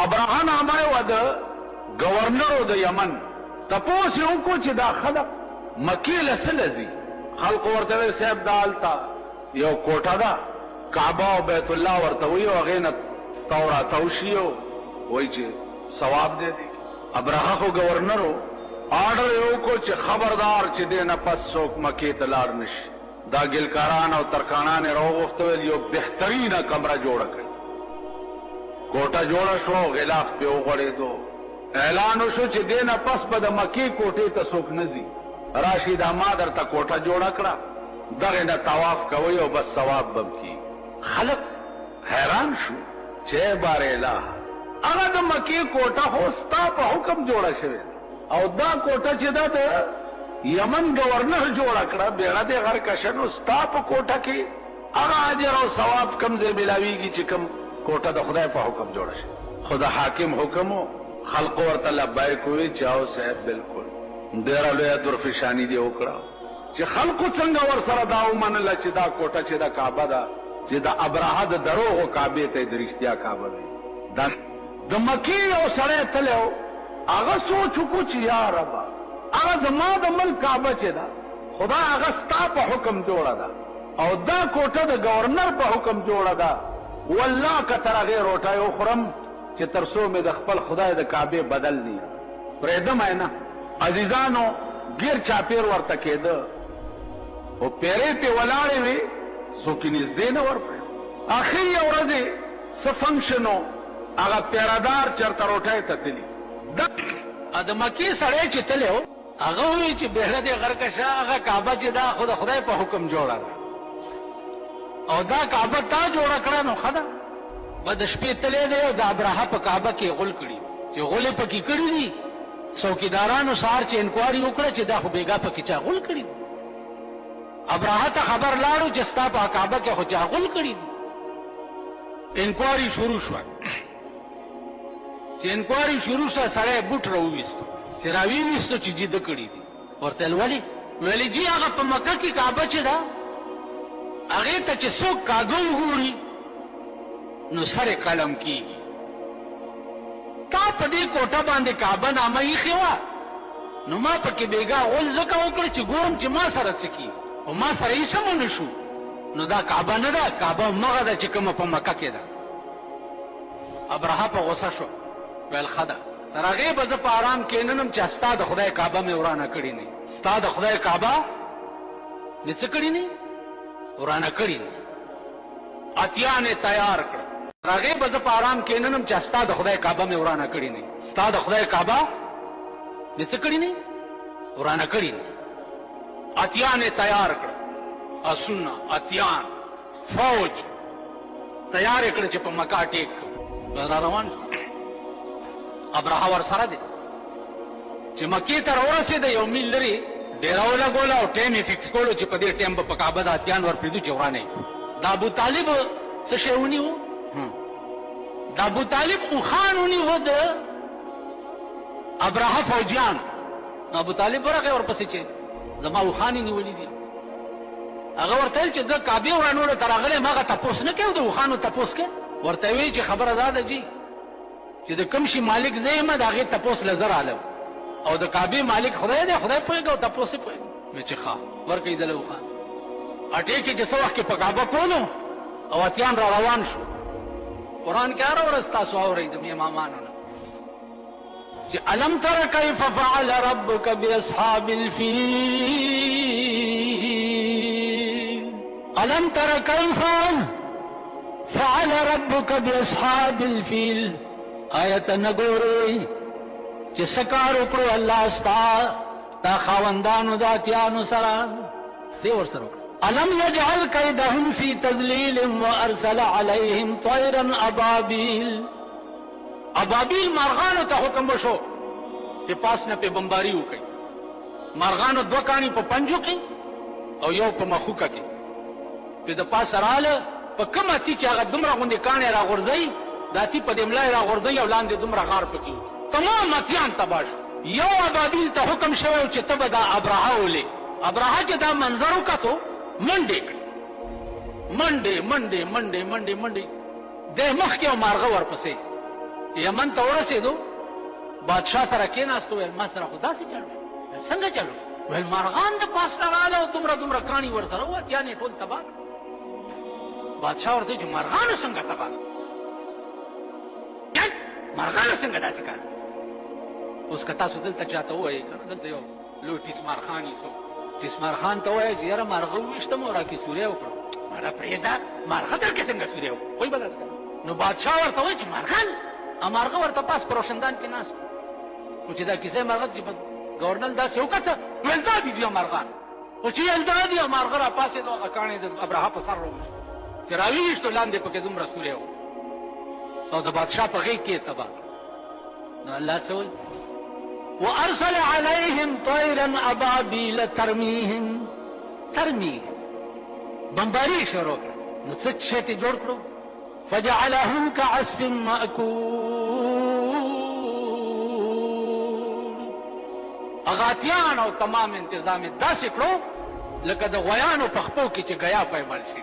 ابراها نامه و د governor the Yemen تپوس you کو چې دا خلق مکی لسلزی خلق ورته صاحب دالتا یو کوټه دا کعبه او بیت الله ورته وی او غینه تورا توشیو وای چې ثواب دې دي. ابراها خو گورنرو آرډر یو کو چې خبردار چې دینه پس څوک مکی ته لاړ نشي. دا ګلکاران او ترکانان راوغختل یو بهترینه کمره جوړ کړه. کوټه جوړ شو غلاف په وغړېدو. اعلان وشو چې دینه پس به د مکی کوټې ته څوک نزي. راشد احمد درته کوټه جوړ کړه دغه نه طواف کوي او بس ثواب بم کی. خلق حیران شو چې بار الہ هغه د مکی کوټه هوستا په حکم جوړ شوی او دا کوټه چې دا د یمن گورنر جوړ کړه بیره د غر کشن هوستا په کوټه کې هغه اجر او ثواب کم ځای ملاویږي چې کم کوټه د خدای په حکم جوړ شي. خدا حاکم حکم خلق ورته لبیک وی چاو صاحب بالکل ډیر لوی درفشانی دی وکړه چې خلق څنګه ور سره دا ومنل چې دا کوټه چې دا کعبه ده چې دا ابراهه د دروغ کعبه ته د رښتیا کعبه ده. د مکی او سره تلو هغه سوچ کو چې یا رب هغه زما د ملک کعبه چې ده خدا هغه ستا په حکم جوړه ده او دا کوټه د گورنر په حکم جوړه ده. والله کتر غیر روټای خورم چې ترسو مې د خپل خدای د کعبه بدل نه پرېدم نه. عزیزانو غیر چاپیر ورته کېده او پیرې په ولاړې وي څوک نږدې نه ورپړ. اخر ورځ څه فنکشنو هغه پیرادار چرته روټای ته تلی د مکی سړی چې تلو هغه وی چې بهره د غرکشه هغه کعبه چې دا خدای په حکم جوړه او دا کعبه تا جوړ کړه نو خدا بد شپې تلې دی او د ابراهه په کعبه کې غول کړي چې غولې پکې کړي دي. څوکیدارانو سار چې انکوایري وکړه چې دا خو بیګا پکې چا غول کړي. ابراهه ته خبر لاړو چې ستا په کعبه کې خو چا غول کړي دي. انکوایري شروع شو. چې انکوایري شروع شو سره بوټ راوېست چې راوېست چې جید کړي دي. ورته ویلي جی هغه په مکه کې کعبه چې دا هغه ته چې څوک کاغو وګوري نو سره قلم کیږي. تا په دې کوټه باندې کعبه نامه یې خوا نو ما پکې بیګا غول زکه وکړ چې ګورم چې ما سره څه کی او ما سره یې سم نشو. نو دا کعبه نه ده کعبه مغه ده چې کومه په مکه کې ده. ابراهه په غوسه شو ویل خدا ترغه به زه په آرام کېننم چې ستا د خدای کعبه مې ورانه کړی نه. ستا د خدای کعبه مې څه کړی نه ورانه کړی نه. اتیانه تیار کړ راغه به زه په آرام کېننم چې ستا د خدای کعبه مې ورانه کړی نه. ستا د خدای کعبه مې څه کړی نه ورانه کړی نه. اتیانه تیار کړ اسونه اتیان فوج تیار کړ چې په مکه ټیک را روان. ابراهه ور سره دی چې مکی ته ورسېد یو میل لري ډیره ولګول او ټیم یې فکس کولو چې په دې ټیم په کعبه د اتیان ور پریدو چې ورانه. دا ابو طالب څه شی ونیو دا ابو طالب خان ونیو د ابراهه فوجیان. ابو طالب ورغه ورپسې چې زما خان نیولې دي هغه ورته چې د کعبه ورانولو تر هغه ماغه تاسو نه کېو د خانو تاسو کې ورته وی چې خبره ده جی چې د کوم شي مالک زېمه داغه تاسو لزر عالم او د کعبه مالک خدای دی خدای پوهیږي او تاسو پوهیږي. مې چې ښا ورکې دلو خان اټې کې چې څو وخت په کعبه کولو او اتیان را روان شو. قران کې هر ورځ تاسو اورئ د امامانو چې الم تر کیف فعل ربک باصحاب الفیل الم تر کیف فعل ربک باصحاب الفیل. آیت نګورئ چې سکار وکړو الله استا تا خاوندانو د اتیانو سره دی ورسره. الم يجعل كيدهم في تذليل وارسل عليهم طيرا ابابيل. ابابيل مارغانو ته حکم وشو چې پاس نه په بمباری وکړي. مارغانو دوه کانی په پنجو کې او یو په مخوکه کې په د پاس رااله په کومه تی چې هغه دومره غوندې کانې راغورځي داتی په دملای راغورځي او لاندې دومره غار پکې تمام اتیان تباش. یو ابابیل ته حکم شوی چې تبه دا ابراهه ولې ابراهه چې دا منظر وکړو منډې منډې د مخکې او مارغه ورپسې یمن ته ورسېدو بادشاہ سره کېناستو ویل ما سره خو داسې چل څنګه چلو ویل مرغان د پاس نه راغله او دومره کاڼي ورسره وه یعنې ټول تباه بادشاہ ورته چې مرغانو څنګه تباه مرغانو څنګه داسې کار اوس که تاسو دلته چاته ووایئ که نه دلته یو لوی ټیسمار خان یې څوک ټیسمار خان ته ووایئ چې یاره مارغه وویشتم او راکې سوری وکړم مړه پرېږده مارغه درکې څنګه سوری وکړو وایي به داسې کوه نو بادشاہ ورته وایي چې مارغان مارغه ورته پاس په روشندان کې ناست خو چې دا کیسه مارغه چې گورنر داسې وکړه ویل دا دي مارغان خو چې ویل دا دي مارغه را پاسېدو هغه کاڼې د ابرهه په سر راوویشت چې راویویشتو لاندې پکې دومره سوری و او د بادشاہ په غېږ کې یې تباه نو الله څه وایي وارسل عليهم طيرا ابابيل ترميهم بمباري شروع کړه نو څه شی ته جوړ کړو فجعلهم كعصف مأكول اغاتیان او تمام انتظام داسې کړو لکه د غویانو په خپو کې چې غیا پیمل شي